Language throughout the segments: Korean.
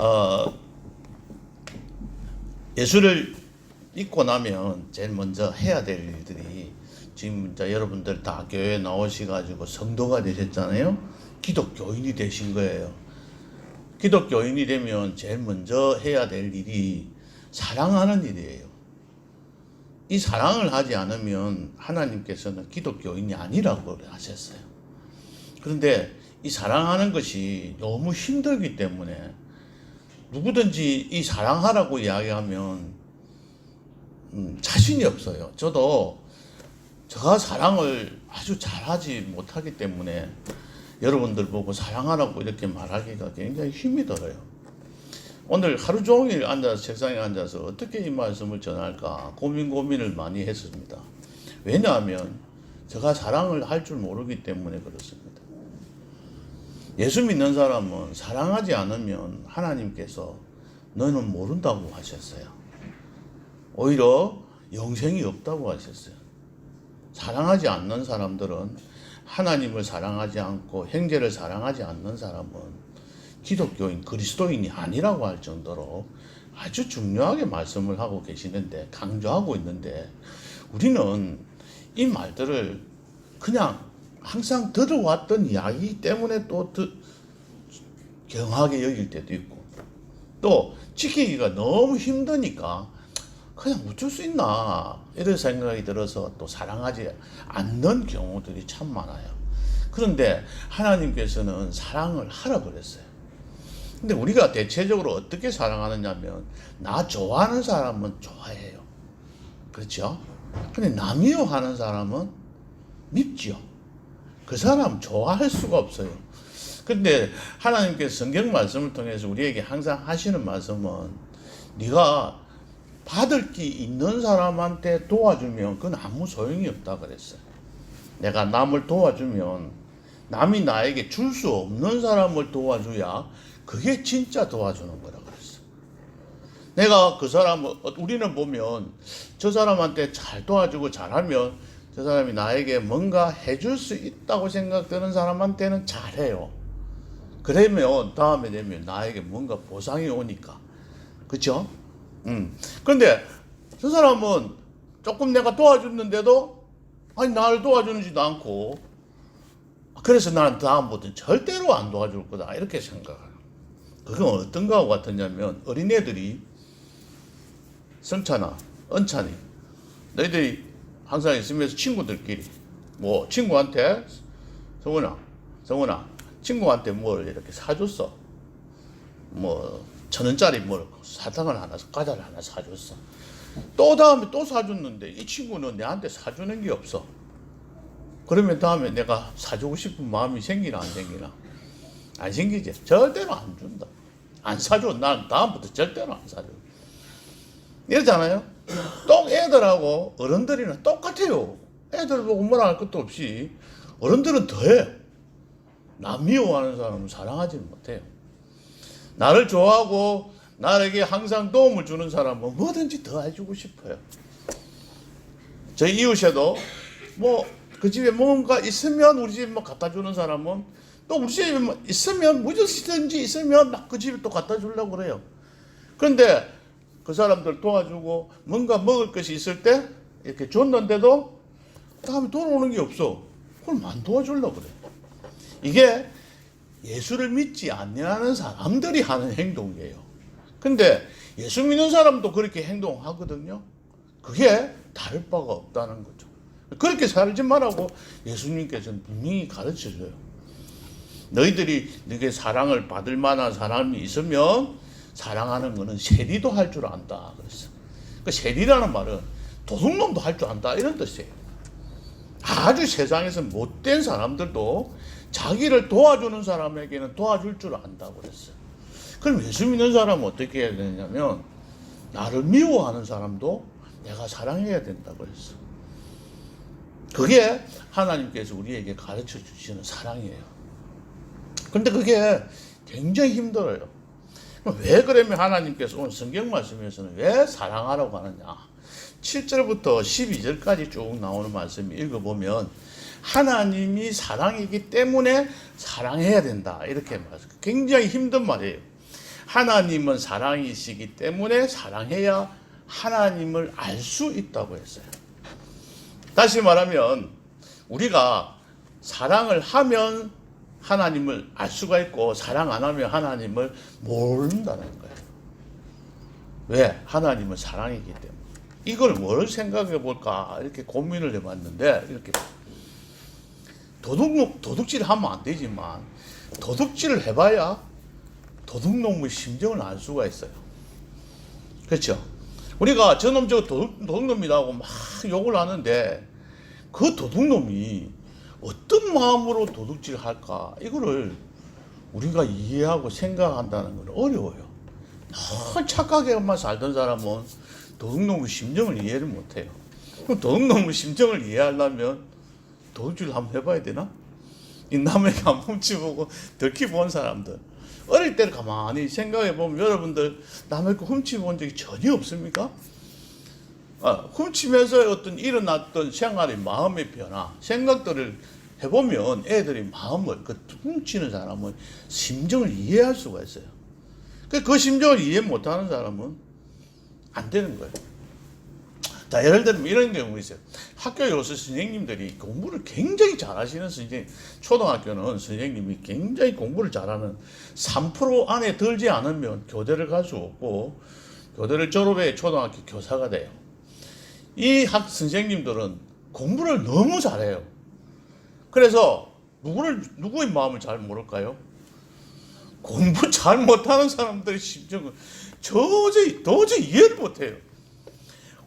어, 예수를 믿고 나면 제일 먼저 해야 될 일들이, 지금 이제 여러분들 다 교회에 나오셔가지고 성도가 되셨잖아요. 기독교인이 되신 거예요. 기독교인이 되면 제일 먼저 해야 될 일이 사랑하는 일이에요. 이 사랑을 하지 않으면 하나님께서는 기독교인이 아니라고 하셨어요. 그런데 이 사랑하는 것이 너무 힘들기 때문에 누구든지 이 사랑하라고 이야기하면 자신이 없어요. 저도 제가 사랑을 아주 잘하지 못하기 때문에 여러분들 보고 사랑하라고 이렇게 말하기가 굉장히 힘이 들어요. 오늘 하루 종일 앉아서 책상에 앉아서 어떻게 이 말씀을 전할까 고민을 많이 했습니다. 왜냐하면 제가 사랑을 할 줄 모르기 때문에 그렇습니다. 예수 믿는 사람은 사랑하지 않으면 하나님께서 너는 모른다고 하셨어요. 오히려 영생이 없다고 하셨어요. 사랑하지 않는 사람들은, 하나님을 사랑하지 않고 형제를 사랑하지 않는 사람은 기독교인, 그리스도인이 아니라고 할 정도로 아주 중요하게 말씀을 하고 계시는데, 강조하고 있는데, 우리는 이 말들을 그냥 항상 들어왔던 이야기 때문에 또 경하게 여길 때도 있고, 또 지키기가 너무 힘드니까 그냥 어쩔 수 있나 이런 생각이 들어서 또 사랑하지 않는 경우들이 참 많아요. 그런데 하나님께서는 사랑을 하라 그랬어요. 근데 우리가 대체적으로 어떻게 사랑하느냐면, 나 좋아하는 사람은 좋아해요. 그렇죠? 근데 나 미워하는 사람은 밉죠. 그 사람 좋아할 수가 없어요. 근데 하나님께서 성경 말씀을 통해서 우리에게 항상 하시는 말씀은, 네가 받을 게 있는 사람한테 도와주면 그건 아무 소용이 없다 그랬어요. 내가 남을 도와주면, 남이 나에게 줄 수 없는 사람을 도와줘야 그게 진짜 도와주는 거라 그랬어요. 내가 그 사람을, 우리는 보면 저 사람한테 잘 도와주고 잘하면 저 사람이 나에게 뭔가 해줄 수 있다고 생각되는 사람한테는 잘해요. 그러면 다음에 되면 나에게 뭔가 보상이 오니까. 그렇죠? 그런데 저 사람은 조금 내가 도와줬는데도 아니 나를 도와주지도 않고, 그래서 나는 다음부터는 절대로 안 도와줄 거다 이렇게 생각해요. 그건 어떤 거하고 같았냐면, 어린애들이 성찬아, 은찬이, 너희들이 항상 있으면서 친구들끼리 뭐 친구한테 성훈아 친구한테 뭘 이렇게 사줬어. 뭐 1,000원짜리 뭘 사탕을 하나, 과자를 하나 사줬어. 또 다음에 또 사줬는데 이 친구는 내한테 사주는 게 없어. 그러면 다음에 내가 사주고 싶은 마음이 생기나 안 생기나? 안 생기지. 절대로 안 준다. 안 사줘. 난 다음부터 절대로 안 사줘. 이러잖아요. 또 애들하고 어른들이랑 똑같아요. 애들 보고 뭐라 할 것도 없이 어른들은 더해. 남 미워하는 사람은 사랑하지 못해요. 나를 좋아하고 나에게 항상 도움을 주는 사람은 뭐든지 더 해주고 싶어요. 저희 이웃에도 뭐 그 집에 뭔가 있으면 우리 집에 뭐 갖다 주는 사람은 또 우리 집에 뭐 있으면 무엇이든지 있으면 막 그 집에 또 갖다 주려고 그래요. 그런데 그 사람들 도와주고 뭔가 먹을 것이 있을 때 이렇게 줬는데도 다음에 돌아오는 게 없어. 그럼 안 도와주려고 그래. 이게 예수를 믿지 않는 사람들이 하는 행동이에요. 근데 예수 믿는 사람도 그렇게 행동하거든요. 그게 다를 바가 없다는 거죠. 그렇게 살지 말라고 예수님께서는 분명히 가르쳐줘요. 너희들이 네게 사랑을 받을 만한 사람이 있으면 사랑하는 것은 세리도 할 줄 안다 그랬어. 그 세리라는 말은 도둑놈도 할 줄 안다 이런 뜻이에요. 아주 세상에서 못된 사람들도 자기를 도와주는 사람에게는 도와줄 줄 안다고 그랬어요. 그럼 예수 믿는 사람은 어떻게 해야 되냐면, 나를 미워하는 사람도 내가 사랑해야 된다고 그랬어. 그게 하나님께서 우리에게 가르쳐 주시는 사랑이에요. 근데 그게 굉장히 힘들어요. 왜 그러면 하나님께서 오늘 성경 말씀에서는 왜 사랑하라고 하느냐? 7절부터 12절까지 쭉 나오는 말씀 읽어보면, 하나님이 사랑이기 때문에 사랑해야 된다 이렇게 말해요. 굉장히 힘든 말이에요. 하나님은 사랑이시기 때문에 사랑해야 하나님을 알 수 있다고 했어요. 다시 말하면 우리가 사랑을 하면 하나님을 알 수가 있고 사랑 안 하면 하나님을 모른다는 거예요. 왜? 하나님은 사랑이기 때문에. 이걸 뭘 생각해 볼까 이렇게 고민을 해봤는데, 이렇게 도둑질 하면 안 되지만 도둑질을 해봐야 도둑놈의 심정을 알 수가 있어요. 그렇죠? 우리가 저놈 저 도둑놈이라고 막 욕을 하는데 그 도둑놈이 어떤 마음으로 도둑질을 할까, 이거를 우리가 이해하고 생각한다는 건 어려워요. 너무 착하게만 살던 사람은 도둑놈의 심정을 이해를 못해요. 그럼 도둑놈의 심정을 이해하려면 도둑질을 한번 해봐야 되나? 이 남에게 한번 훔치보고 들키본 사람들, 어릴 때를 가만히 생각해보면 여러분들 남의 거 훔치본 적이 전혀 없습니까? 훔치면서 어떤 일어났던 생활의 마음의 변화, 생각들을 해보면 애들이 마음을, 그 훔치는 사람은 심정을 이해할 수가 있어요. 그 심정을 이해 못하는 사람은 안 되는 거예요. 자, 예를 들면 이런 경우 있어요. 학교 요새 선생님들이 공부를 굉장히 잘하시는 선생님, 초등학교는 선생님이 굉장히 공부를 잘하는 3% 안에 들지 않으면 교대를 갈 수 없고 교대를 졸업해 초등학교 교사가 돼요. 이 선생님들은 공부를 너무 잘해요. 그래서 누구의 마음을 잘 모를까요? 공부 잘 못하는 사람들의 심정을 도저히 이해를 못해요.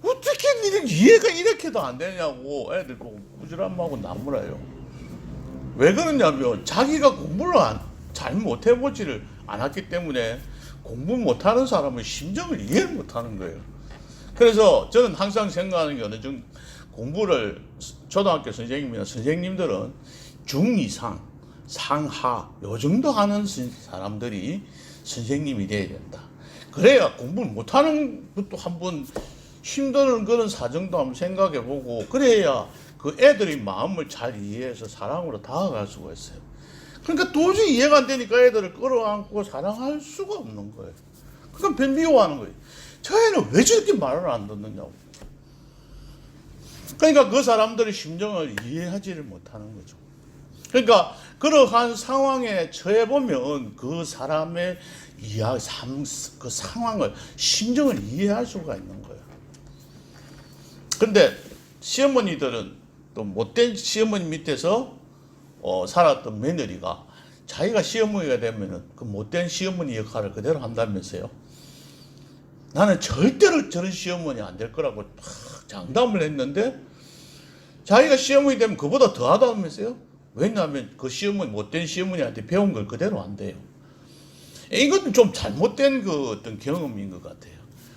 어떻게 이해가 이렇게도 안 되냐고 애들 보고 꾸지람하고 나무라요. 왜 그러냐면 자기가 공부를 잘 못해보지를 않았기 때문에 공부 못하는 사람의 심정을 이해를 못하는 거예요. 그래서 저는 항상 생각하는 게 어느 정도 공부를, 초등학교 선생님이나 선생님들은 중 이상, 상하 요 정도 하는 사람들이 선생님이 돼야 된다. 그래야 공부를 못하는 것도 한번 힘드는 그런 사정도 한번 생각해보고, 그래야 그 애들의 마음을 잘 이해해서 사랑으로 다가갈 수가 있어요. 그러니까 도저히 이해가 안 되니까 애들을 끌어안고 사랑할 수가 없는 거예요. 그러니까 미워하는 거예요. 저 애는 왜 저렇게 말을 안 듣느냐고. 그러니까 그 사람들의 심정을 이해하지를 못하는 거죠. 그러니까 그러한 상황에 처해보면 그 사람의 그 상황을, 심정을 이해할 수가 있는 거예요. 근데 시어머니들은, 또 못된 시어머니 밑에서 살았던 며느리가 자기가 시어머니가 되면은 그 못된 시어머니 역할을 그대로 한다면서요. 나는 절대로 저런 시어머니 안 될 거라고 막 장담을 했는데 자기가 시어머니 되면 그보다 더 하다면서요. 왜냐하면 그 시어머니, 못된 시어머니한테 배운 걸 그대로 안 돼요. 이것은 좀 잘못된 그 어떤 경험인 것 같아요.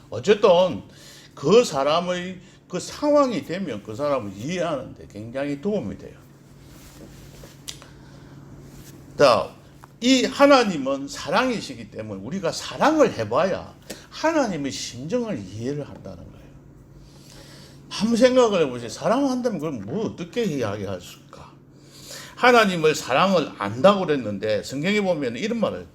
어쨌든 그 사람의 그 상황이 되면 그 사람을 이해하는데 굉장히 도움이 돼요. 자, 이 하나님은 사랑이시기 때문에 우리가 사랑을 해봐야 하나님의 심정을 이해를 한다는 거예요. 한번 생각을 해보세요. 사랑한다면 그럼 뭐 어떻게 이야기할 수있을까? 하나님을 사랑을 안다고 그랬는데 성경에 보면 이런 말을,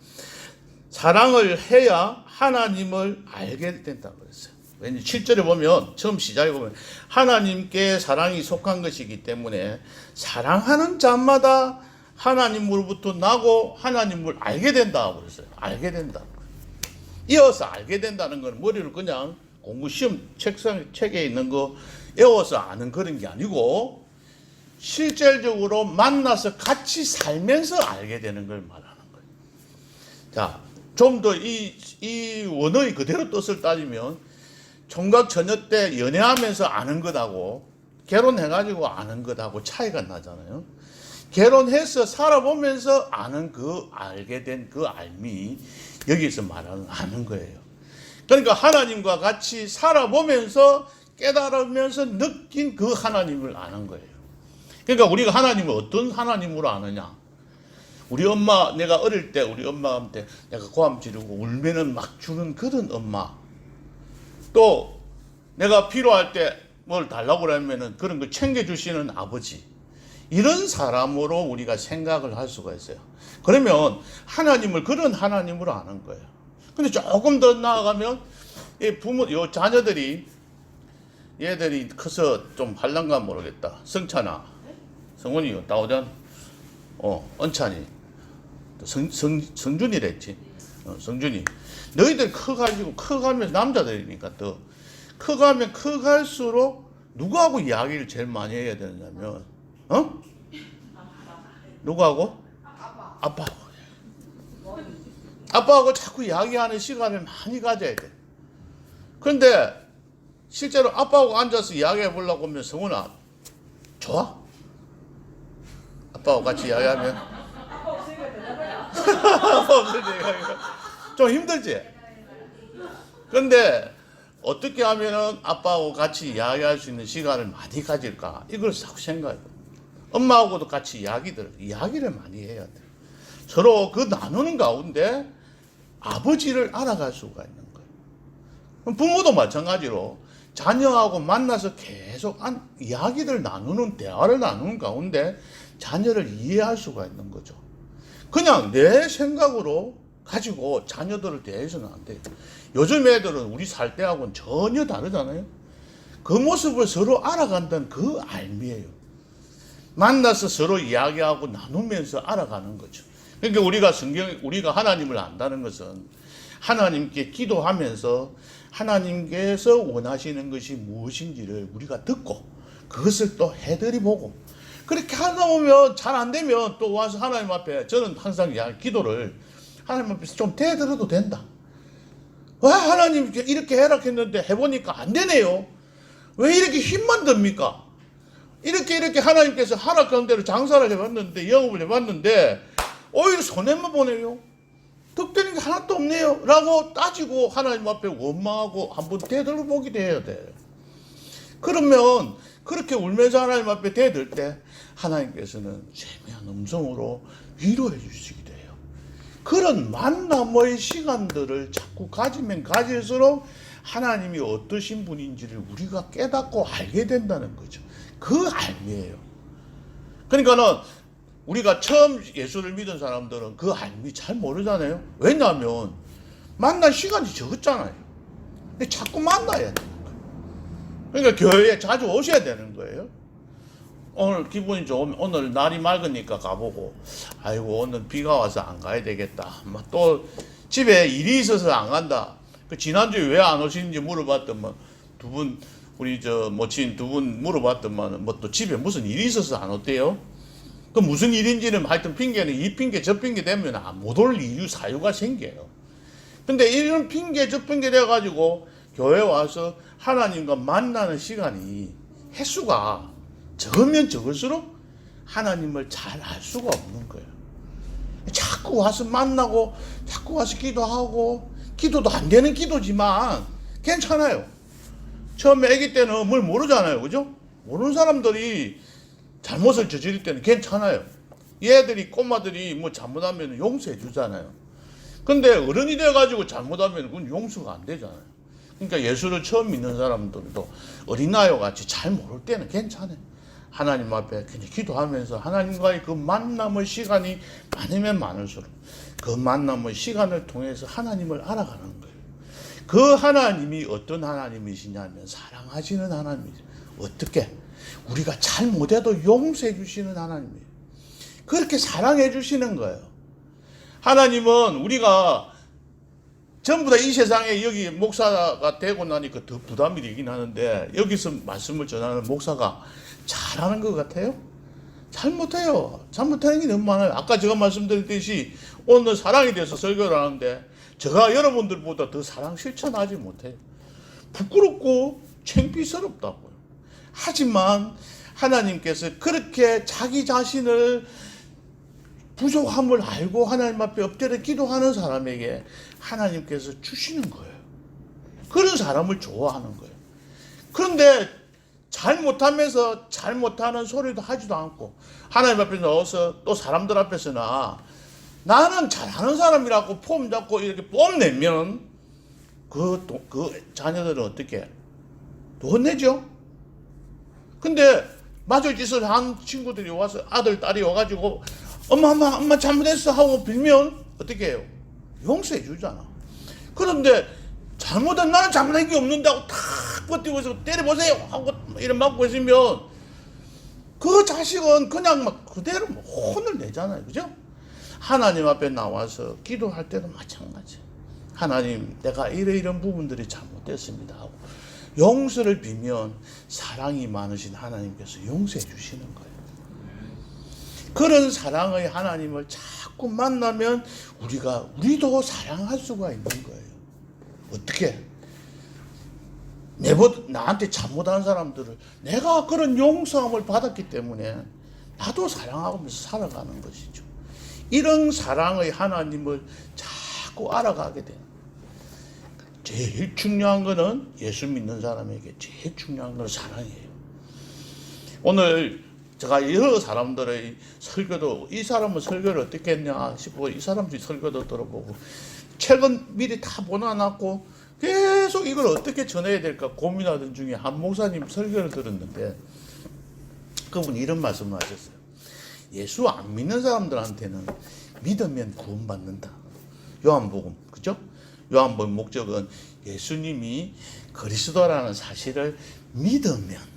사랑을 해야 하나님을 알게 된다고 그랬어요. 왠지 7절에 보면, 처음 시작에 보면 하나님께 사랑이 속한 것이기 때문에 사랑하는 자마다 하나님으로부터 나고 하나님을 알게 된다고 그랬어요. 알게 된다. 이어서 알게 된다는 건 머리를 그냥 공부 시험 책에 있는 거 외워서 아는 그런 게 아니고 실질적으로 만나서 같이 살면서 알게 되는 걸 말하는 거예요. 자, 좀 더 이 원어의 그대로 뜻을 따지면 총각 처녀 때 연애하면서 아는 것하고 결혼해가지고 아는 것하고 차이가 나잖아요. 결혼해서 살아보면서 아는 알게 된 그 알미, 여기서 말하는 아는 거예요. 그러니까 하나님과 같이 살아보면서 깨달으면서 느낀 그 하나님을 아는 거예요. 그러니까 우리가 하나님을 어떤 하나님으로 아느냐. 우리 엄마, 내가 어릴 때 우리 엄마한테 내가 고함 지르고 울면은 막 주는 그런 엄마. 또 내가 필요할 때 뭘 달라고 그러면은 그런 걸 챙겨주시는 아버지. 이런 사람으로 우리가 생각을 할 수가 있어요. 그러면 하나님을 그런 하나님으로 아는 거예요. 근데 조금 더 나아가면 이 부모, 요 자녀들이 얘들이 커서 좀 할란가 모르겠다. 성찬아, 성훈이, 다오전, 은찬이, 성준이랬지. 성준이. 너희들 커가면서 남자들이니까 더 커가면 커갈수록 누구하고 이야기를 제일 많이 해야 되냐면, 누구하고? 아빠하고. 아빠하고 자꾸 이야기하는 시간을 많이 가져야 돼. 그런데 실제로 아빠하고 앉아서 이야기해 보려고 하면 성훈아, 좋아? 아빠하고 같이 이야기하면? 아빠 없을 때 좀 힘들지? 그런데 어떻게 하면은 아빠하고 같이 이야기할 수 있는 시간을 많이 가질까? 이걸 자꾸 생각해. 엄마하고도 같이 이야기를 많이 해야 돼. 서로 그 나누는 가운데 아버지를 알아갈 수가 있는 거예요. 부모도 마찬가지로 자녀하고 만나서 계속 이야기를 나누는, 대화를 나누는 가운데 자녀를 이해할 수가 있는 거죠. 그냥 내 생각으로 가지고 자녀들을 대해서는 안 돼요. 요즘 애들은 우리 살 때하고는 전혀 다르잖아요. 그 모습을 서로 알아간다는 그 알미예요. 만나서 서로 이야기하고 나누면서 알아가는 거죠. 그러니까 우리가 하나님을 안다는 것은 하나님께 기도하면서 하나님께서 원하시는 것이 무엇인지를 우리가 듣고 그것을 또 해드리보고, 그렇게 하다 보면 잘 안 되면 또 와서 하나님 앞에, 저는 항상 기도를 하나님 앞에서 좀 대들어도 된다. 왜 하나님 이렇게 해라 했는데 해보니까 안 되네요. 왜 이렇게 힘만 듭니까? 이렇게 하나님께서 하락한 대로 장사를 해봤는데, 영업을 해봤는데 오히려 손해만 보내요. 득되는 게 하나도 없네요 라고 따지고 하나님 앞에 원망하고 한번 대들어 보기도 해야 돼요. 그러면 그렇게 울면서 하나님 앞에 대들 때 하나님께서는 세미한 음성으로 위로해 주시기도 해요. 그런 만남의 시간들을 자꾸 가지면 가질수록 하나님이 어떠신 분인지를 우리가 깨닫고 알게 된다는 거죠. 그 알미예요. 그러니까는 우리가 처음 예수를 믿은 사람들은 그 알미 잘 모르잖아요. 왜냐하면 만날 시간이 적었잖아요. 근데 자꾸 만나야 되는 거예요. 그러니까 교회에 자주 오셔야 되는 거예요. 오늘 기분이 좋으면 오늘 날이 맑으니까 가보고, 아이고 오늘 비가 와서 안 가야 되겠다. 막 또 집에 일이 있어서 안 간다. 그 지난주에 왜 안 오시는지 물어봤더만 우리 모친 두 분 물어봤더만 뭐 또 집에 무슨 일이 있어서 안 왔대요. 그 무슨 일인지는 하여튼 핑계는 이 핑계 저 핑계 되면 못 올 이유 사유가 생겨요. 근데 이런 핑계 저 핑계 돼가지고 교회 와서 하나님과 만나는 시간이 횟수가 적으면 적을수록 하나님을 잘 알 수가 없는 거예요. 자꾸 와서 만나고 자꾸 와서 기도하고, 기도도 안 되는 기도지만 괜찮아요. 처음에 아기 때는 뭘 모르잖아요. 그죠? 모르는 사람들이 잘못을 저지를 때는 괜찮아요. 얘들이 꼬마들이 뭐 잘못하면 용서해 주잖아요. 근데 어른이 돼가지고 잘못하면 그건 용서가 안 되잖아요. 그러니까 예수를 처음 믿는 사람들도 어린아이와 같이 잘 모를 때는 괜찮아요. 하나님 앞에 그냥 기도하면서 하나님과의 그 만남의 시간이 많으면 많을수록 그 만남의 시간을 통해서 하나님을 알아가는 거예요. 그 하나님이 어떤 하나님이시냐면 사랑하시는 하나님이죠. 어떻게? 우리가 잘못해도 용서해 주시는 하나님이에요. 그렇게 사랑해 주시는 거예요. 하나님은 우리가 전부 다 이 세상에 여기 목사가 되고 나니까 더 부담이 되긴 하는데, 여기서 말씀을 전하는 목사가 잘하는 것 같아요? 잘 못해요. 잘못하는 게 너무 많아요. 아까 제가 말씀드렸듯이 오늘 사랑에 대해서 설교를 하는데 제가 여러분들보다 더 사랑 실천하지 못해요. 부끄럽고 창피스럽다고요. 하지만 하나님께서 그렇게 자기 자신을 부족함을 알고 하나님 앞에 엎드려 기도하는 사람에게 하나님께서 주시는 거예요. 그런 사람을 좋아하는 거예요. 그런데 잘못하면서 잘못하는 소리도 하지도 않고 하나님 앞에 나와서 또 사람들 앞에서나 나는 잘하는 사람이라고 폼 잡고 이렇게 뽐내면 그 자녀들은 어떻게 돈 내죠? 근데 맞을 짓을 한 친구들이 와서 아들, 딸이 와가지고 엄마 잘못했어 하고 빌면 어떻게 해요? 용서해 주잖아. 그런데 나는 잘못한 게 없는데 하고 탁 버티고 있어 때려보세요 하고 이런 맞고 있으면 그 자식은 그냥 막 그대로 혼을 내잖아요. 그죠? 하나님 앞에 나와서 기도할 때도 마찬가지. 하나님, 내가 이런 부분들이 잘못됐습니다 하고 용서를 빌면 사랑이 많으신 하나님께서 용서해 주시는 거예요. 그런 사랑의 하나님을 자꾸 만나면 우리도 사랑할 수가 있는 거예요. 어떻게? 나한테 잘못한 사람들을 내가 그런 용서함을 받았기 때문에 나도 사랑하면서 살아가는 것이죠. 이런 사랑의 하나님을 자꾸 알아가게 돼요. 제일 중요한 거는 예수 믿는 사람에게 제일 중요한 건 사랑이에요. 오늘 제가 여러 사람들의 설교도 이 사람은 설교를 어떻게 했냐 싶고 이 사람들이 설교도 들어보고 책은 미리 다 보내놨고 계속 이걸 어떻게 전해야 될까 고민하던 중에 한 목사님 설교를 들었는데 그분이 이런 말씀을 하셨어요. 예수 안 믿는 사람들한테는 믿으면 구원받는다. 요한복음, 그죠? 요한복음 목적은 예수님이 그리스도라는 사실을 믿으면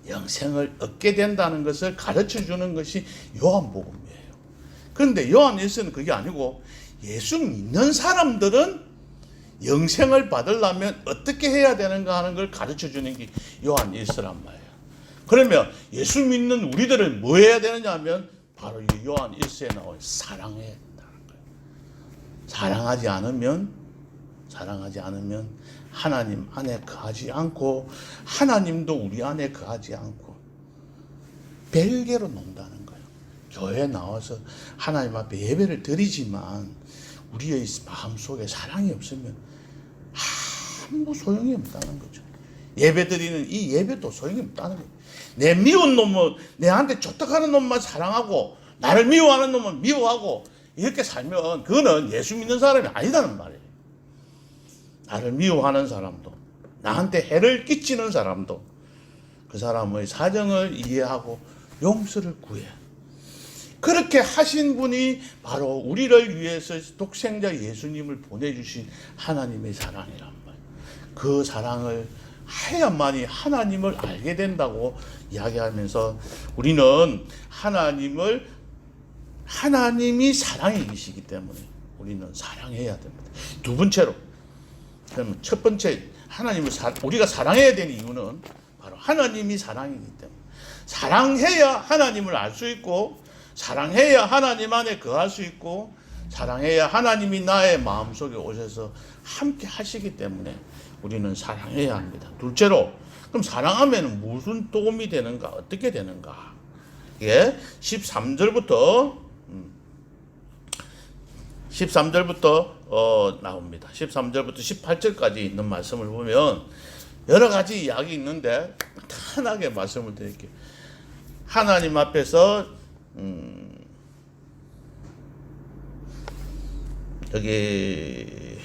영생을 얻게 된다는 것을 가르쳐 주는 것이 요한복음이에요. 그런데 요한일서는 그게 아니고 예수 믿는 사람들은 영생을 받으려면 어떻게 해야 되는가 하는 걸 가르쳐 주는 게 요한일서란 말이에요. 그러면 예수 믿는 우리들은 뭐 해야 되느냐 하면 바로 이 요한일서에 나온 사랑해야 된다는 거예요. 사랑하지 않으면 하나님 안에 거하지 않고 하나님도 우리 안에 거하지 않고 별개로 논다는 거예요. 교회에 나와서 하나님 앞에 예배를 드리지만 우리의 마음속에 사랑이 없으면 아무 소용이 없다는 거죠. 예배 드리는 이 예배도 소용이 없다는 거예요. 내 미운 놈은 내한테 쫓아가는 놈만 사랑하고 나를 미워하는 놈은 미워하고 이렇게 살면 그거는 예수 믿는 사람이 아니다는 말이에요. 나를 미워하는 사람도 나한테 해를 끼치는 사람도 그 사람의 사정을 이해하고 용서를 구해. 그렇게 하신 분이 바로 우리를 위해서 독생자 예수님을 보내주신 하나님의 사랑이란 말이에요. 그 사랑을 해야만이 하나님을 알게 된다고 이야기하면서 우리는 하나님이 사랑이시기 때문에 우리는 사랑해야 됩니다. 두 번째로, 그러면 첫 번째 우리가 사랑해야 되는 이유는 바로 하나님이 사랑이기 때문에 사랑해야 하나님을 알 수 있고 사랑해야 하나님 안에 거할 수 있고 사랑해야 하나님이 나의 마음속에 오셔서 함께 하시기 때문에 우리는 사랑해야 합니다. 둘째로, 그럼 사랑하면 무슨 도움이 되는가? 어떻게 되는가? 예, 13절부터 나옵니다. 13절부터 18절까지 있는 말씀을 보면 여러 가지 이야기 있는데 간단하게 말씀을 드릴게요. 하나님 앞에서 여기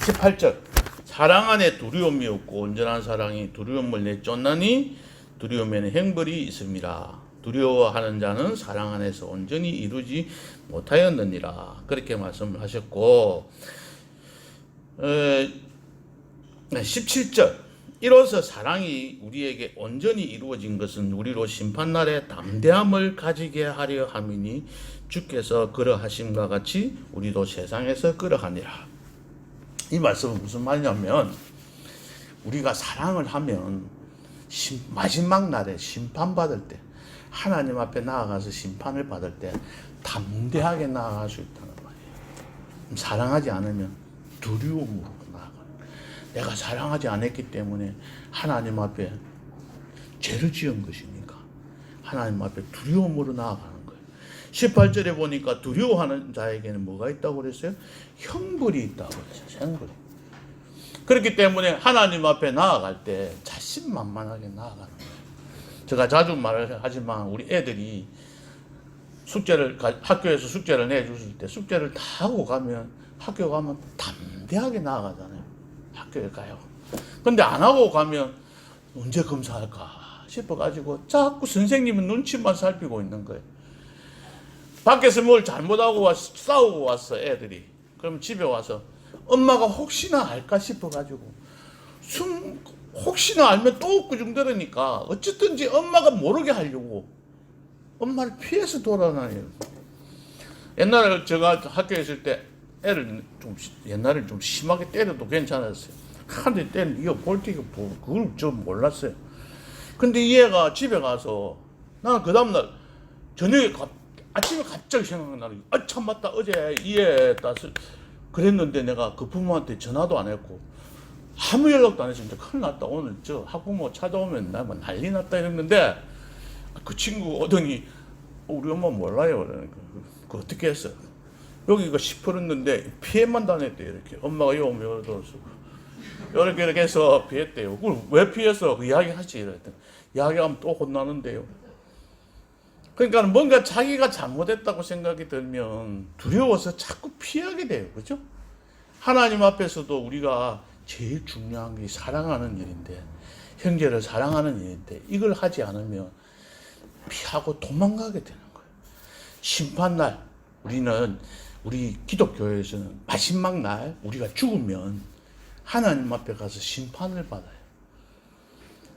18절 사랑 안에 두려움이 없고 온전한 사랑이 두려움을 내쫓나니 두려움에는 행벌이 있음이라. 두려워하는 자는 사랑 안에서 온전히 이루지 못하였느니라. 그렇게 말씀을 하셨고 17절 이로써 사랑이 우리에게 온전히 이루어진 것은 우리로 심판날에 담대함을 가지게 하려 함이니 주께서 그러하심과 같이 우리도 세상에서 그러하니라. 이 말씀은 무슨 말이냐면 우리가 사랑을 하면 마지막 날에 심판받을 때 하나님 앞에 나아가서 심판을 받을 때 담대하게 나아갈 수 있다는 말이에요. 사랑하지 않으면 두려움으로 나아가는 거예요. 내가 사랑하지 않았기 때문에 하나님 앞에 죄를 지은 것이니까 하나님 앞에 두려움으로 나아가는 거예요. 18절에 보니까 두려워하는 자에게는 뭐가 있다고 그랬어요? 형벌이 있다고 그랬어요. 형벌이. 그렇기 때문에 하나님 앞에 나아갈 때 자신만만하게 나아가는 거예요. 제가 자주 말을 하지만 우리 애들이 학교에서 숙제를 내주실 때 숙제를 다 하고 가면 학교 가면 담대하게 나아가잖아요. 학교에 가요. 근데 안 하고 가면 언제 검사할까 싶어가지고 자꾸 선생님은 눈치만 살피고 있는 거예요. 밖에서 뭘 잘못하고 싸우고 왔어 애들이. 그럼 집에 와서 엄마가 혹시나 알까 싶어가지고 혹시나 알면 또 꾸중거리니까 어쨌든지 엄마가 모르게 하려고 엄마를 피해서 돌아다녀요. 옛날에 제가 학교에 있을 때 애를 좀 옛날에 좀 심하게 때려도 괜찮았어요. 한 대 때리면 이거 볼티가 그걸 좀 몰랐어요. 근데 이 애가 집에 가서 나는 그 다음날 저녁에 아침에 갑자기 생각나는 게 참 맞다 어제 이 애 그랬는데 내가 그 부모한테 전화도 안 했고 아무 연락도 안 했어. 이제 큰일 났다. 오늘 저 학부모 찾아오면 나 뭐 난리 났다 이랬는데 그 친구 오더니 우리 엄마 몰라요. 그러니까 그 어떻게 했어? 여기가 시퍼렀는데 피해만 다녔대. 이렇게 엄마가 요 오면 이렇게 해서 피했대요. 그걸 왜 피했어? 그 이야기 하지 이랬더니 이야기하면 또 혼나는데요. 그러니까 뭔가 자기가 잘못했다고 생각이 들면 두려워서 자꾸 피하게 돼요. 그죠? 하나님 앞에서도 우리가 제일 중요한 게 사랑하는 일인데, 형제를 사랑하는 일인데, 이걸 하지 않으면 피하고 도망가게 되는 거예요. 심판날, 우리 기독교에서는 마지막 날, 우리가 죽으면 하나님 앞에 가서 심판을 받아요.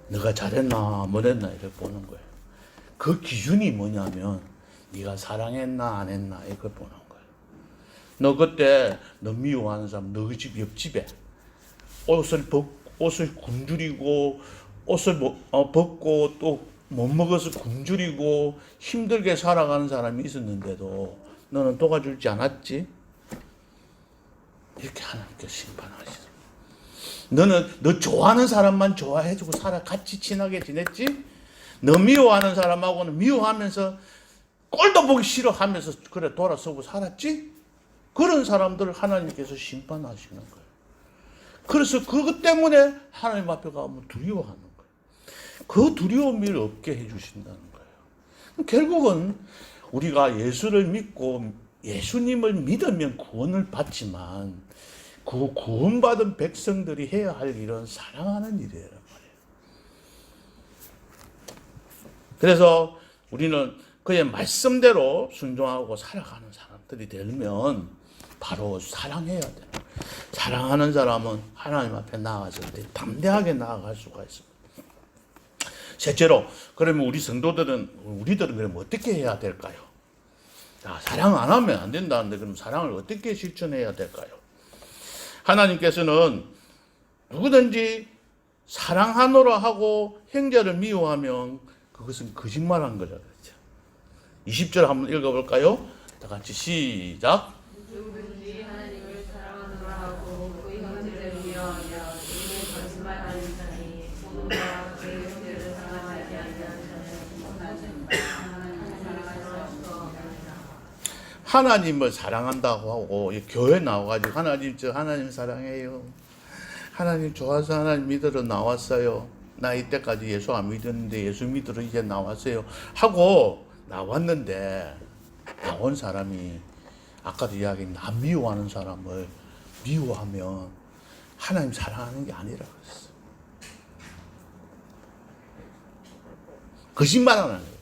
너가 잘했나, 못했나, 이렇게 보는 거예요. 그 기준이 뭐냐면, 네가 사랑했나, 안 했나, 이걸 보는 거예요. 너 그때, 너 미워하는 사람, 너희 집 옆집에, 옷을 굶주리고 옷을 벗고 또 못 먹어서 굶주리고 힘들게 살아가는 사람이 있었는데도 너는 도와주지 않았지? 이렇게 하나님께서 심판하시죠. 너는 너 좋아하는 사람만 좋아해주고 같이 친하게 지냈지? 너 미워하는 사람하고는 미워하면서 꼴도 보기 싫어하면서 그래 돌아서고 살았지? 그런 사람들을 하나님께서 심판하시는 거예요. 그래서 그것 때문에 하나님 앞에 가면 두려워하는 거예요. 그 두려움을 없게 해주신다는 거예요. 결국은 우리가 예수를 믿고 예수님을 믿으면 구원을 받지만 그 구원받은 백성들이 해야 할 일은 사랑하는 일이란 말이에요. 그래서 우리는 그의 말씀대로 순종하고 살아가는 사람들이 되면 바로 사랑해야 돼요. 사랑하는 사람은 하나님 앞에 나아가서 담대하게 나아갈 수가 있습니다. 셋째로, 그러면 우리들은 그러면 어떻게 해야 될까요? 사랑 안 하면 안 된다는데 그럼 사랑을 어떻게 실천해야 될까요? 하나님께서는 누구든지 사랑하노라 하고 형제를 미워하면 그것은 거짓말한 거라 그랬죠. 20절 한번 읽어볼까요? 다 같이 시작. 누구든지 하나님을 사랑하노라 하고 그 형제를 미워하며 이는 거짓말하는 자니 모두가 그 형제를 사랑하지 아니하는 자는 하나님을 사랑할 수 없느니라. 하나님을 사랑한다고 하고 교회 나와가지고 하나님 사랑해요. 하나님 좋아서 하나님 믿으러 나왔어요. 나 이때까지 예수 안 믿었는데 예수 믿으러 이제 나왔어요. 하고 나왔는데 나온 사람이 아까도 이야기한 나 미워하는 사람을 미워하면 하나님 사랑하는 게 아니라 그랬어. 거짓말하는 거예요.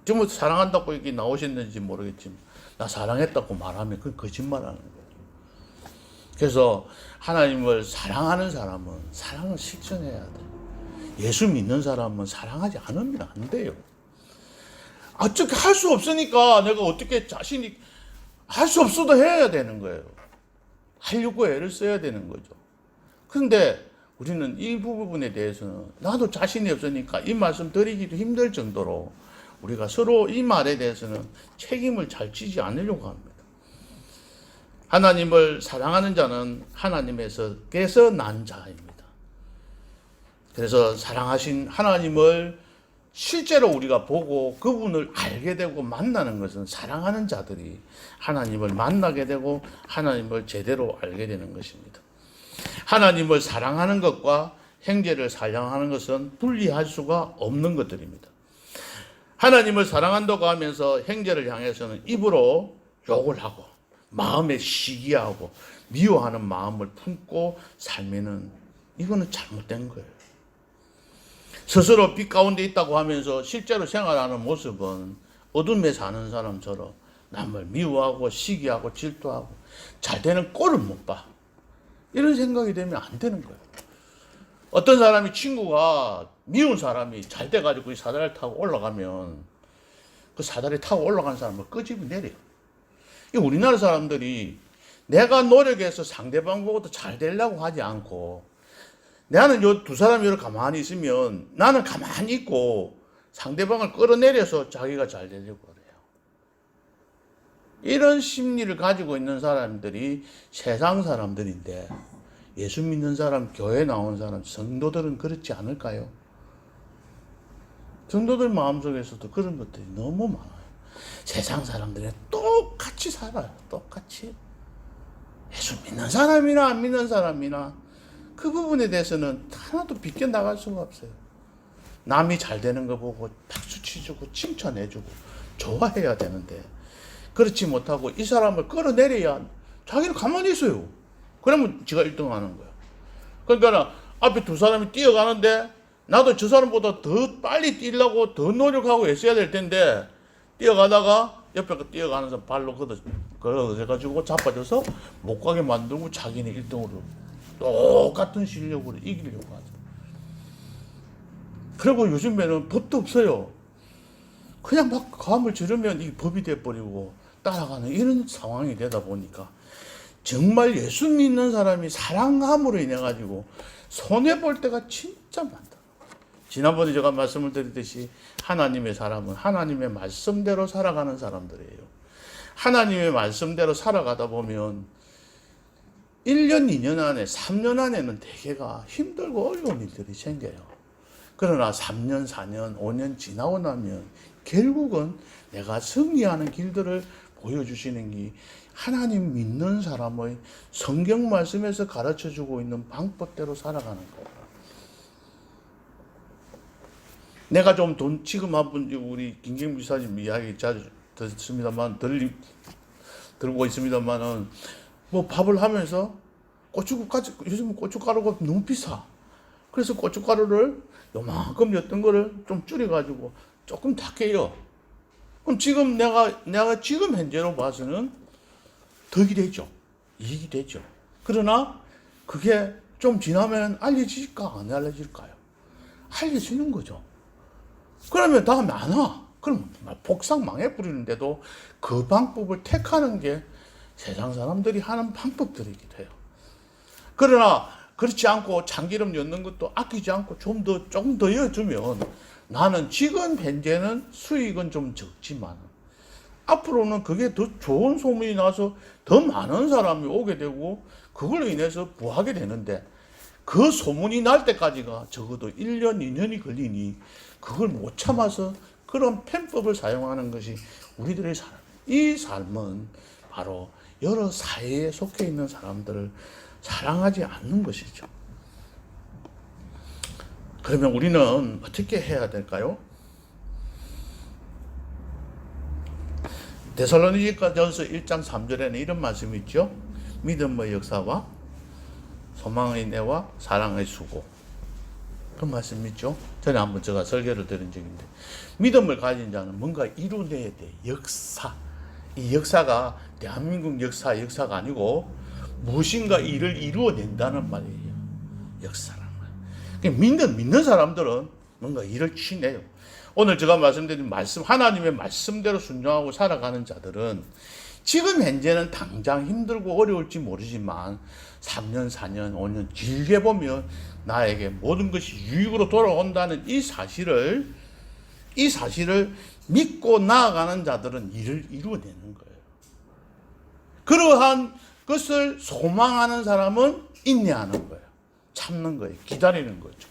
정말 사랑한다고 이렇게 나오셨는지 모르겠지만 나 사랑했다고 말하면 그건 거짓말하는 거예요. 그래서 하나님을 사랑하는 사람은 사랑을 실천해야 돼. 예수 믿는 사람은 사랑하지 않으면 안 돼요. 어떻게 할 수 없으니까 내가 어떻게 자신이 할 수 없어도 해야 되는 거예요. 하려고 애를 써야 되는 거죠. 그런데 우리는 이 부분에 대해서는 나도 자신이 없으니까 이 말씀 드리기도 힘들 정도로 우리가 서로 이 말에 대해서는 책임을 잘 지지 않으려고 합니다. 하나님을 사랑하는 자는 하나님께서 난 자입니다. 그래서 사랑하신 하나님을 실제로 우리가 보고 그분을 알게 되고 만나는 것은 사랑하는 자들이 하나님을 만나게 되고 하나님을 제대로 알게 되는 것입니다. 하나님을 사랑하는 것과 형제를 사랑하는 것은 분리할 수가 없는 것들입니다. 하나님을 사랑한다고 하면서 형제를 향해서는 입으로 욕을 하고 마음에 시기하고 미워하는 마음을 품고 살면은 이거는 잘못된 거예요. 스스로 빛 가운데 있다고 하면서 실제로 생활하는 모습은 어둠에 사는 사람처럼 남을 미워하고 시기하고 질투하고 잘 되는 꼴을 못 봐. 이런 생각이 되면 안 되는 거예요. 어떤 사람이 친구가 미운 사람이 잘 돼가지고 이 사다리를 타고 올라가면 그 사다리 타고 올라가는 사람을 끄집어 내려요. 이 우리나라 사람들이 내가 노력해서 상대방 보고도 잘 되려고 하지 않고 나는 요 두 사람이 이렇게 가만히 있으면 나는 가만히 있고 상대방을 끌어내려서 자기가 잘 되려고 그래요. 이런 심리를 가지고 있는 사람들이 세상 사람들인데 예수 믿는 사람, 교회 나온 사람, 성도들은 그렇지 않을까요? 성도들 마음속에서도 그런 것들이 너무 많아요. 세상 사람들이 똑같이 살아요. 똑같이. 예수 믿는 사람이나 안 믿는 사람이나 그 부분에 대해서는 하나도 비껴나갈 수가 없어요. 남이 잘 되는 거 보고 박수 치주고 칭찬해주고 좋아해야 되는데 그렇지 못하고 이 사람을 끌어내려야 자기는 가만히 있어요. 그러면 지가 1등 하는 거야. 그러니까 앞에 두 사람이 뛰어가는데 나도 저 사람보다 더 빨리 뛰려고 더 노력하고 애써야 될 텐데 뛰어가다가 옆에 그 뛰어가는 사람 발로 걷어가지고 자빠져서 못 가게 만들고 자기는 1등으로 똑같은 실력으로 이기려고 하죠. 그리고 요즘에는 법도 없어요. 그냥 막 감을 지르면 이 법이 돼버리고 따라가는 이런 상황이 되다 보니까 정말 예수 믿는 사람이 사랑함으로 인해 가지고 손해볼 때가 진짜 많다. 지난번에 제가 말씀을 드렸듯이 하나님의 사람은 하나님의 말씀대로 살아가는 사람들이에요. 하나님의 말씀대로 살아가다 보면 1년, 2년 안에, 3년 안에는 대개가 힘들고 어려운 일들이 생겨요. 그러나 3년, 4년, 5년 지나고 나면 결국은 내가 승리하는 길들을 보여주시는 게 하나님 믿는 사람의 성경 말씀에서 가르쳐주고 있는 방법대로 살아가는 거예요. 내가 좀 돈 지금 한번 우리 김경미 사님 이야기 자주 듣습니다만 들고 있습니다만은 뭐 밥을 하면서 고춧가루 요즘 고춧가루가 너무 비싸. 그래서 고춧가루를 요만큼였던 거를 좀 줄여가지고 조금 닦여요. 그럼 지금 내가 지금 현재로 봐서는 덕이 되죠. 이익이 되죠. 그러나 그게 좀 지나면 알려질까 안 알려질까요? 알려지는 거죠. 그러면 다음에 안 와. 그럼 복상 망해버리는데도 그 방법을 택하는 게 세상 사람들이 하는 방법들이기도 해요. 그러나 그렇지 않고 참기름 넣는 것도 아끼지 않고 조금 더 넣어주면 나는 지금 현재는 수익은 좀 적지만 앞으로는 그게 더 좋은 소문이 나서 더 많은 사람이 오게 되고 그걸로 인해서 부하게 되는데 그 소문이 날 때까지가 적어도 1년, 2년이 걸리니 그걸 못 참아서 그런 편법을 사용하는 것이 우리들의 삶. 이 삶은 바로 여러 사회에 속해 있는 사람들을 사랑하지 않는 것이죠. 그러면 우리는 어떻게 해야 될까요? 데살로니가전서 1장 3절에는 이런 말씀이 있죠. 믿음의 역사와 소망의 인내와 사랑의 수고. 그 말씀 있죠. 전에 한번 제가 설교를 드린 적이 있는데 믿음을 가진 자는 뭔가 이루어내야 돼. 역사. 이 역사가 대한민국 역사가 아니고 무엇인가 일을 이루어낸다는 말이에요. 역사라는 말. 믿는 사람들은 뭔가 일을 취내요. 오늘 제가 말씀드린 하나님의 말씀대로 순종하고 살아가는 자들은 지금 현재는 당장 힘들고 어려울지 모르지만 3년, 4년, 5년 길게 보면 나에게 모든 것이 유익으로 돌아온다는 이 사실을 믿고 나아가는 자들은 일을 이루어내는 거예요. 그러한 것을 소망하는 사람은 인내하는 거예요. 참는 거예요. 기다리는 거죠.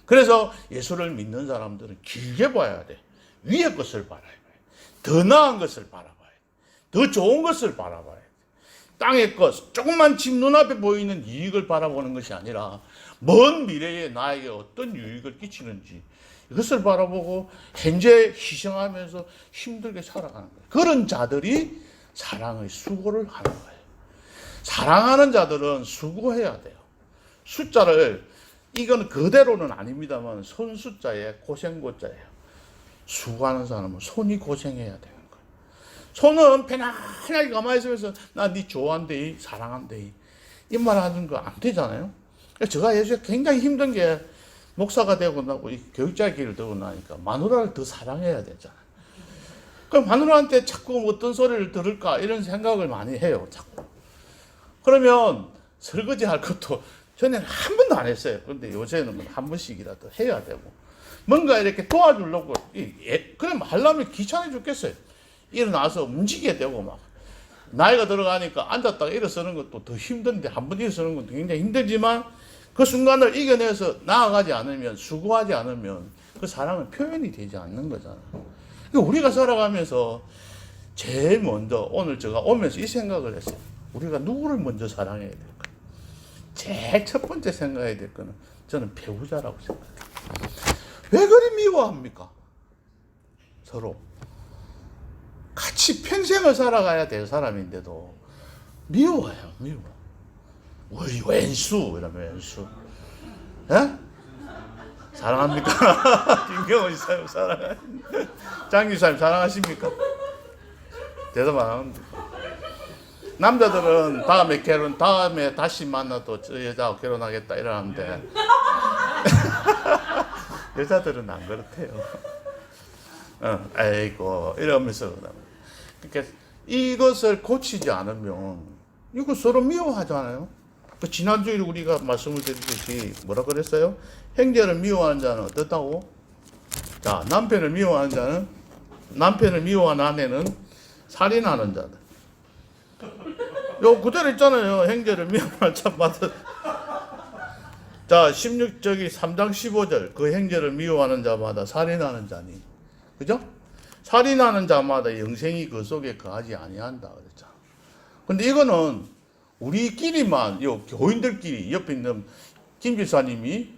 그래서 예수를 믿는 사람들은 길게 봐야 돼. 위의 것을 바라봐야 돼. 더 나은 것을 바라봐야 돼. 더 좋은 것을 바라봐야 돼. 땅의 것, 조금만 집 눈앞에 보이는 이익을 바라보는 것이 아니라 먼 미래에 나에게 어떤 유익을 끼치는지 이것을 바라보고 현재 희생하면서 힘들게 살아가는 거예요. 그런 자들이 사랑의 수고를 하는 거예요. 사랑하는 자들은 수고해야 돼요. 숫자를 이건 그대로는 아닙니다만 손숫자에 고생고자예요. 수고하는 사람은 손이 고생해야 되는 거예요. 손은 편안하게 가만히 있으면서 나 네 좋아한대, 사랑한대. 이 말 하는 거 안 되잖아요. 제가 예수에 굉장히 힘든 게 목사가 되고 나고 이 교육자의 길을 들고 나니까 마누라를 더 사랑해야 되잖아요. 그럼 마누라한테 자꾸 어떤 소리를 들을까 이런 생각을 많이 해요. 자꾸. 그러면 설거지 할 것도 전에는 한 번도 안 했어요. 그런데 요새는 한 번씩이라도 해야 되고 뭔가 이렇게 도와주려고 그럼 하려면 귀찮아 죽겠어요. 일어나서 움직여야 되고 막 나이가 들어가니까 앉았다가 일어서는 것도 더 힘든데 한 번 일어서는 것도 굉장히 힘들지만 그 순간을 이겨내서 나아가지 않으면 수고하지 않으면 그 사랑은 표현이 되지 않는 거잖아요. 그러니까 우리가 살아가면서 제일 먼저 오늘 제가 오면서 이 생각을 했어요. 우리가 누구를 먼저 사랑해야 될까? 제일 첫 번째 생각해야 될 거는 저는 배우자라고 생각해요. 왜 그리 미워합니까? 서로 같이 평생을 살아가야 될 사람인데도 미워해요. 미워. 우리 왼수 이러면 왼수. 예? 사랑합니까? 김경원 이사님 장 기사님 사랑하십니까? 대답 안 하는데. 남자들은 다음에 다시 만나도 저 여자하고 결혼하겠다 이러는데 여자들은 안 그렇대요. 아이고 이러면서 그러니까 이것을 고치지 않으면 이거 서로 미워하잖아요. 그 지난주에 우리가 말씀을 드렸듯이 뭐라 그랬어요? 형제를 미워하는 자는 어떻다고? 자, 남편을 미워하는 아내는 살인하는 자다. 요 그대로 있잖아요. 형제를 미워하는 자마다. 자, 3장 15절. 그 형제를 미워하는 자마다 살인하는 자니. 그죠? 살인하는 자마다 영생이 그 속에 거하지 아니한다 그랬잖아. 근데 이거는 우리끼리만, 요 교인들끼리 옆에 있는 김 지사님이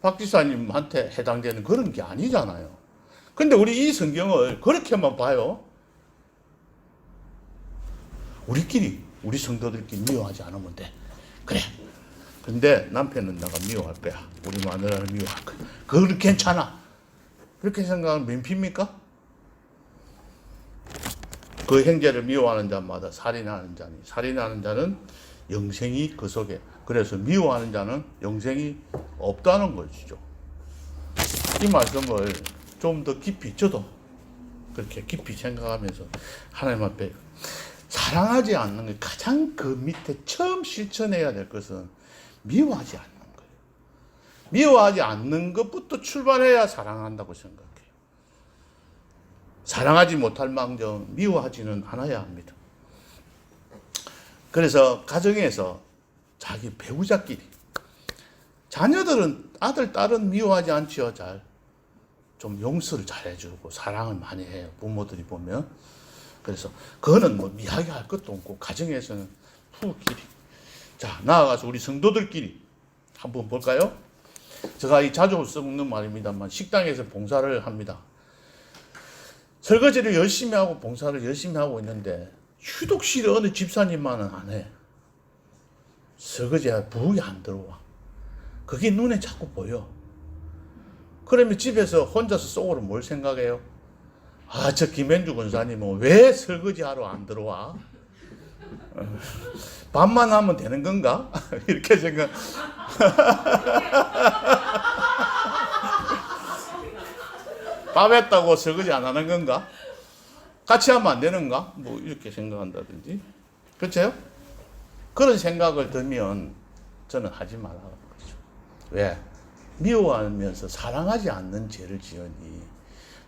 박 지사님한테 해당되는 그런 게 아니잖아요. 근데 우리 이 성경을 그렇게만 봐요. 우리 성도들끼리 미워하지 않으면 돼. 그래. 근데 남편은 내가 미워할 거야. 우리 마누라를 미워할 거야. 그건 괜찮아. 그렇게 생각하면 면피입니까? 그 형제를 미워하는 자마다 살인하는 자니 살인하는 자는 영생이 그 속에 그래서 미워하는 자는 영생이 없다는 것이죠. 이 말씀을 좀 더 깊이 저도 그렇게 깊이 생각하면서 하나님 앞에 사랑하지 않는 게 가장 그 밑에 처음 실천해야 될 것은 미워하지 않는 거예요. 미워하지 않는 것부터 출발해야 사랑한다고 생각해요. 사랑하지 못할 망정 미워하지는 않아야 합니다. 그래서 가정에서 자기 배우자끼리 자녀들은 아들, 딸은 미워하지 않지요. 좀 용서를 잘 해주고 사랑을 많이 해요. 부모들이 보면. 그래서 그거는 뭐 이야기할 것도 없고 가정에서는 부부끼리. 자, 나아가서 우리 성도들끼리 한번 볼까요? 제가 자주 쓰는 말입니다만 식당에서 봉사를 합니다. 설거지를 열심히 하고 봉사를 열심히 하고 있는데 휴독실에 어느 집사님만은 안 해. 설거지에 부엌이 안 들어와. 그게 눈에 자꾸 보여. 그러면 집에서 혼자서 속으로 뭘 생각해요? 아, 저 김현주 권사님은 왜 설거지하러 안 들어와? 밥만 하면 되는 건가? 이렇게 생각. 밥 했다고 설거지 안 하는 건가? 같이 하면 안 되는가? 뭐 이렇게 생각한다든지. 그렇죠? 그런 생각을 들면 저는 하지 말라고 그러죠. 왜? 미워하면서 사랑하지 않는 죄를 지으니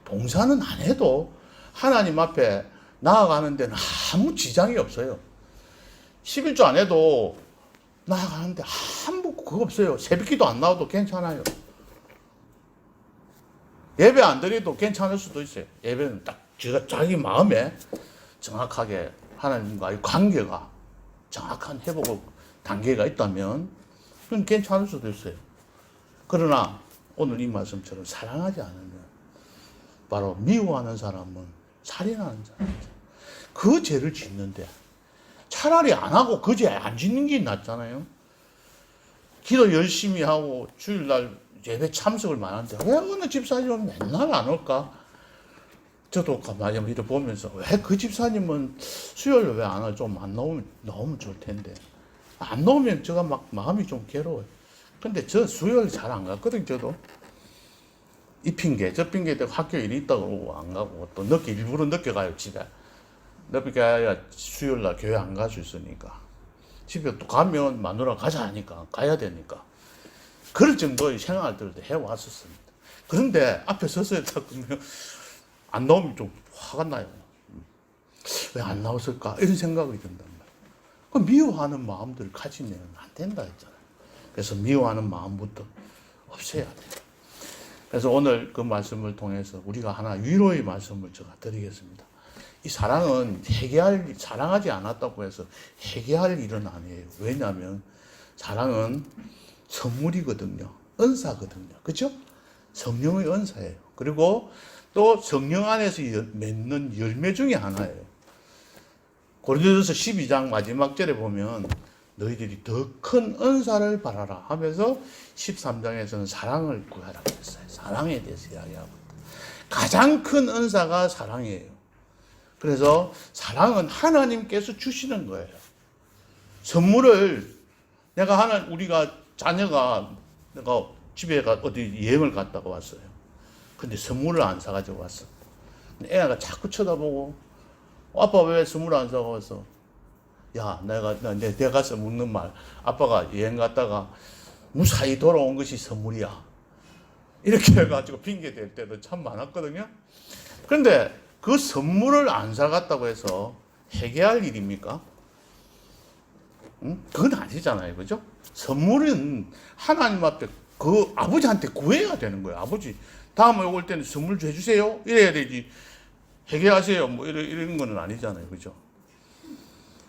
봉사는 안 해도 하나님 앞에 나아가는 데는 아무 지장이 없어요. 11조 안 해도 나아가는데 아무 그거 없어요. 새벽기도 안 나와도 괜찮아요. 예배 안 드려도 괜찮을 수도 있어요. 예배는 딱 자기 마음에 정확하게 하나님과의 관계가 정확한 회복 단계가 있다면 그건 괜찮을 수도 있어요. 그러나 오늘 이 말씀처럼 사랑하지 않으면 바로 미워하는 사람은 살인하는 사람이죠. 그 죄를 짓는데 차라리 안 하고 그 죄 안 짓는 게 낫잖아요. 기도 열심히 하고 주일날 예배 참석을 많이 하는데 왜 어느 집사님은 맨날 안 올까? 저도 가만히 이렇게 보면서 왜 그 집사님은 수요일 왜 안 와? 좀 안 나오면 좋을 텐데. 안 나오면 제가 막 마음이 좀 괴로워요. 근데 저 수요일 잘 안 갔거든, 저도. 이 핑계, 저 핑계 대고 학교 일이 있다고 그러고 안 가고 또 일부러 늦게 가요, 집에. 늦게 가야 수요일 날 교회 안 갈 수 있으니까. 집에 또 가면 마누라 가자 하니까 가야 되니까. 그럴 정도의 생활들도 해왔었습니다. 그런데 앞에 서서 그러면 안 나오면 좀 화가 나요. 왜 안 나왔을까? 이런 생각이 든단 말이에요. 그 미워하는 마음들을 가지면 안 된다 했잖아요. 그래서 미워하는 마음부터 없애야 돼요. 그래서 오늘 그 말씀을 통해서 우리가 하나 위로의 말씀을 제가 드리겠습니다. 이 사랑은 사랑하지 않았다고 해서 해결할 일은 아니에요. 왜냐하면 사랑은 선물이거든요. 은사거든요. 그렇죠? 성령의 은사예요. 그리고 또 성령 안에서 맺는 열매 중에 하나예요. 고린도전서 12장 마지막 절에 보면 너희들이 더 큰 은사를 바라라 하면서 13장에서는 사랑을 구하라 그랬어요. 사랑에 대해서 이야기하고 가장 큰 은사가 사랑이에요. 그래서 사랑은 하나님께서 주시는 거예요. 선물을 우리가 자녀가 내가 집에 어디 여행을 갔다가 왔어요. 근데 선물을 안 사가지고 왔어. 애가 자꾸 쳐다보고 아빠 왜 선물 안 사고 왔어? 야, 내가 가서 묻는 말. 아빠가 여행 갔다가 무사히 돌아온 것이 선물이야. 이렇게 해가지고 핑계 댈 때도 참 많았거든요. 그런데 그 선물을 안 사갔다고 해서 해결할 일입니까? 그건 아니잖아요. 그죠? 선물은 하나님 앞에 그 아버지한테 구해야 되는 거예요. 아버지, 다음에 올 때는 선물 해주세요. 이래야 되지. 해결하세요. 뭐 이런 거는 아니잖아요. 그죠?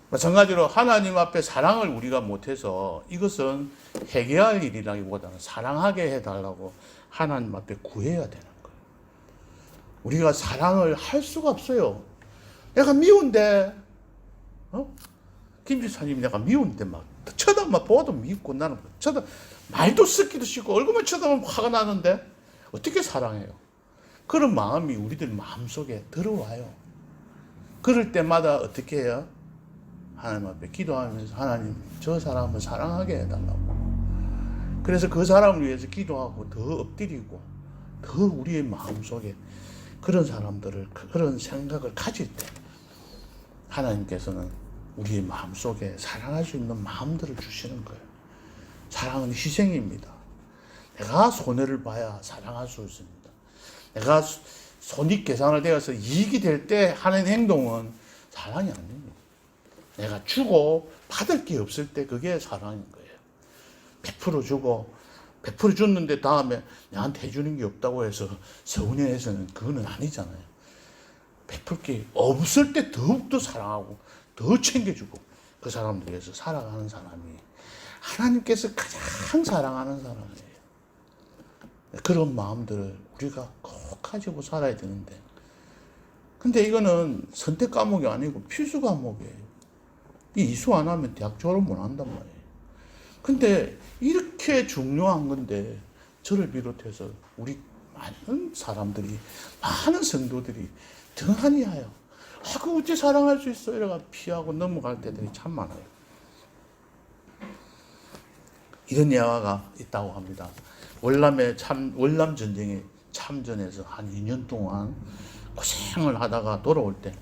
마찬가지로 하나님 앞에 사랑을 우리가 못해서 이것은 해결할 일이라기보다는 사랑하게 해달라고 하나님 앞에 구해야 되는 거예요. 우리가 사랑을 할 수가 없어요. 내가 미운데, 김 지사님 내가 미운데 막 보아도 밉고 나는 말도 섞기도 싫고 얼굴만 쳐다보면 화가 나는데 어떻게 사랑해요? 그런 마음이 우리들 마음속에 들어와요. 그럴 때마다 어떻게 해요? 하나님 앞에 기도하면서 하나님 저 사람을 사랑하게 해달라고. 그래서 그 사람을 위해서 기도하고 더 엎드리고 더 우리의 마음속에 그런 사람들을 그런 생각을 가질 때 하나님께서는 우리의 마음속에 사랑할 수 있는 마음들을 주시는 거예요. 사랑은 희생입니다. 내가 손해를 봐야 사랑할 수 있습니다. 내가 손익계산을 되어서 이익이 될 때 하는 행동은 사랑이 아닙니다. 내가 주고 받을 게 없을 때 그게 사랑인 거예요. 100% 주고 100% 줬는데 다음에 나한테 해주는 게 없다고 해서 서운해해서는 그거는 아니잖아요. 베풀 게 없을 때 더욱더 사랑하고 더 챙겨주고 그 사람들 위해서 살아가는 사람이 하나님께서 가장 사랑하는 사람이에요. 그런 마음들을 우리가 꼭 가지고 살아야 되는데 근데 이거는 선택 과목이 아니고 필수 과목이에요. 이 이수 안 하면 대학 졸업 못 한단 말이에요. 근데 이렇게 중요한 건데 저를 비롯해서 우리 많은 사람들이 많은 성도들이 등한히 하여 그거 어째 사랑할 수 있어 이래가 피하고 넘어갈 때들이 참 많아요. 이런 예화가 있다고 합니다. 월남 전쟁에 참전해서 한 2년 동안 고생을 하다가 돌아올 때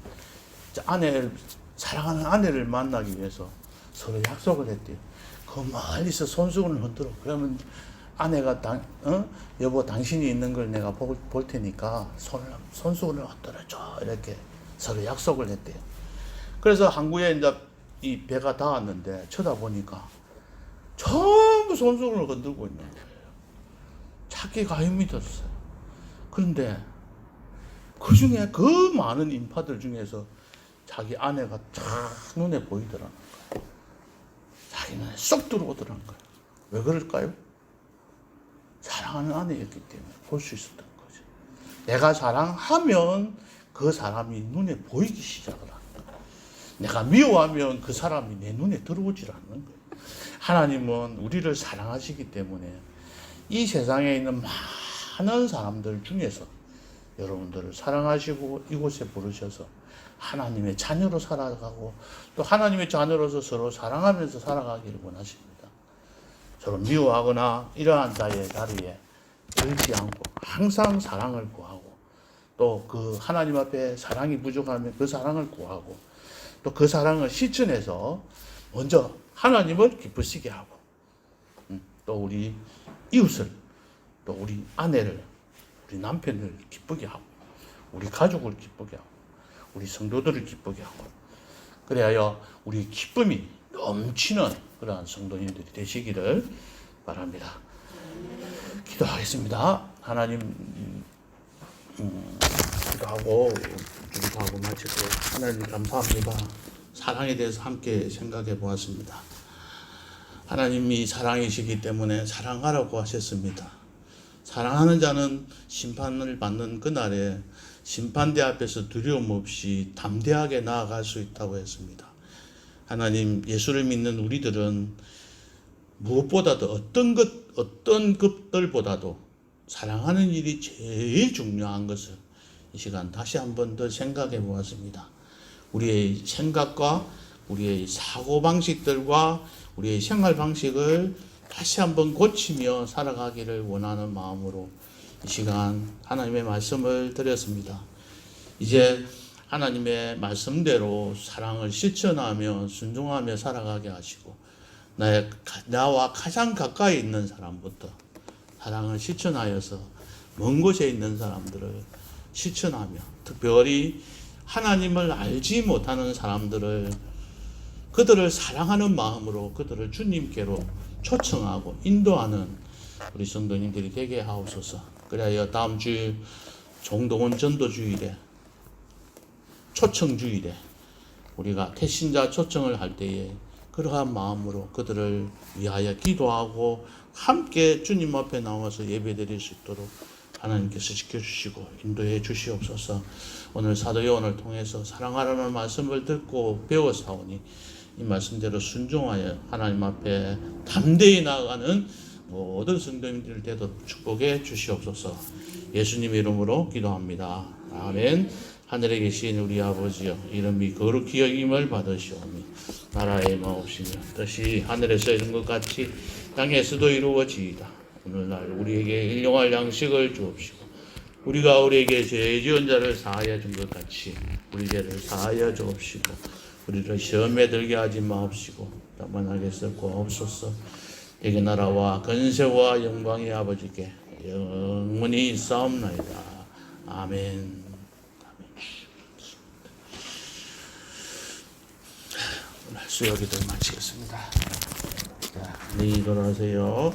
사랑하는 아내를 만나기 위해서 서로 약속을 했대요. 그 멀리서 손수건을 흔들어. 그러면 아내가 여보 당신이 있는 걸 내가 볼 테니까 손수건을 흔들어줘. 이렇게 서로 약속을 했대요. 그래서 항구에 이제 이 배가 닿았는데 쳐다보니까 전부 손수건을 흔들고 있는 거예요. 찾기 가히 믿었어요. 그런데 그 중에 그 많은 인파들 중에서 자기 아내가 쫙 눈에 보이더라는 거예요. 자기 눈에 쏙 들어오더라는 거예요. 왜 그럴까요? 사랑하는 아내였기 때문에 볼 수 있었던 거죠. 내가 사랑하면 그 사람이 눈에 보이기 시작을 하는 거예요. 내가 미워하면 그 사람이 내 눈에 들어오질 않는 거예요. 하나님은 우리를 사랑하시기 때문에 이 세상에 있는 많은 사람들 중에서 여러분들을 사랑하시고 이곳에 부르셔서 하나님의 자녀로 살아가고 또 하나님의 자녀로서 서로 사랑하면서 살아가기를 원하십니다. 서로 미워하거나 이러한 자의 자리에 들지 않고 항상 사랑을 구하고 또 그 하나님 앞에 사랑이 부족하면 그 사랑을 구하고 또 그 사랑을 실천해서 먼저 하나님을 기쁘시게 하고 또 우리 이웃을 또 우리 아내를 우리 남편을 기쁘게 하고 우리 가족을 기쁘게 하고 우리 성도들을 기쁘게 하고 그래야 우리 기쁨이 넘치는 그러한 성도님들이 되시기를 바랍니다. 기도하겠습니다. 하나님 기도하고 마치고 하나님 감사합니다. 사랑에 대해서 함께 생각해 보았습니다. 하나님이 사랑이시기 때문에 사랑하라고 하셨습니다. 사랑하는 자는 심판을 받는 그날에 심판대 앞에서 두려움 없이 담대하게 나아갈 수 있다고 했습니다. 하나님, 예수를 믿는 우리들은 무엇보다도 어떤 것들보다도 사랑하는 일이 제일 중요한 것을 이 시간 다시 한 번 더 생각해 보았습니다. 우리의 생각과 우리의 사고방식들과 우리의 생활방식을 다시 한번 고치며 살아가기를 원하는 마음으로 이 시간 하나님의 말씀을 드렸습니다. 이제 하나님의 말씀대로 사랑을 실천하며 순종하며 살아가게 하시고 나와 가장 가까이 있는 사람부터 사랑을 실천하여서 먼 곳에 있는 사람들을 실천하며 특별히 하나님을 알지 못하는 사람들을 그들을 사랑하는 마음으로 그들을 주님께로 초청하고 인도하는 우리 성도님들이 되게 하옵소서. 그래야 다음 주일 종동원 전도주일에 초청주일에 우리가 태신자 초청을 할 때에 그러한 마음으로 그들을 위하여 기도하고 함께 주님 앞에 나와서 예배드릴 수 있도록 하나님께서 지켜주시고 인도해 주시옵소서. 오늘 사도 요한을 통해서 사랑하라는 말씀을 듣고 배웠사오니 이 말씀대로 순종하여 하나님 앞에 담대히 나아가는 모든 성도님들 되도록 축복해 주시옵소서. 예수님 이름으로 기도합니다. 아멘. 하늘에 계신 우리 아버지여, 이름이 거룩히 여김을 받으시오니 나라의 마옵시며 뜻이 하늘에서 이룬 것 같이 땅에서도 이루어지이다. 오늘날 우리에게 일용할 양식을 주옵시고 우리가 우리에게 죄 지은 자를 사하여 준 것 같이 우리 죄를 사하여 주옵시고 우리를 시험에 들게 하지 마옵시고 다만 하겠었고 없소서. 내게 나라와 권세와 영광이 아버지께 영원히 있사옵나이다. 아멘. 오늘 수요기도 마치겠습니다. 자, 안녕히 돌아가세요.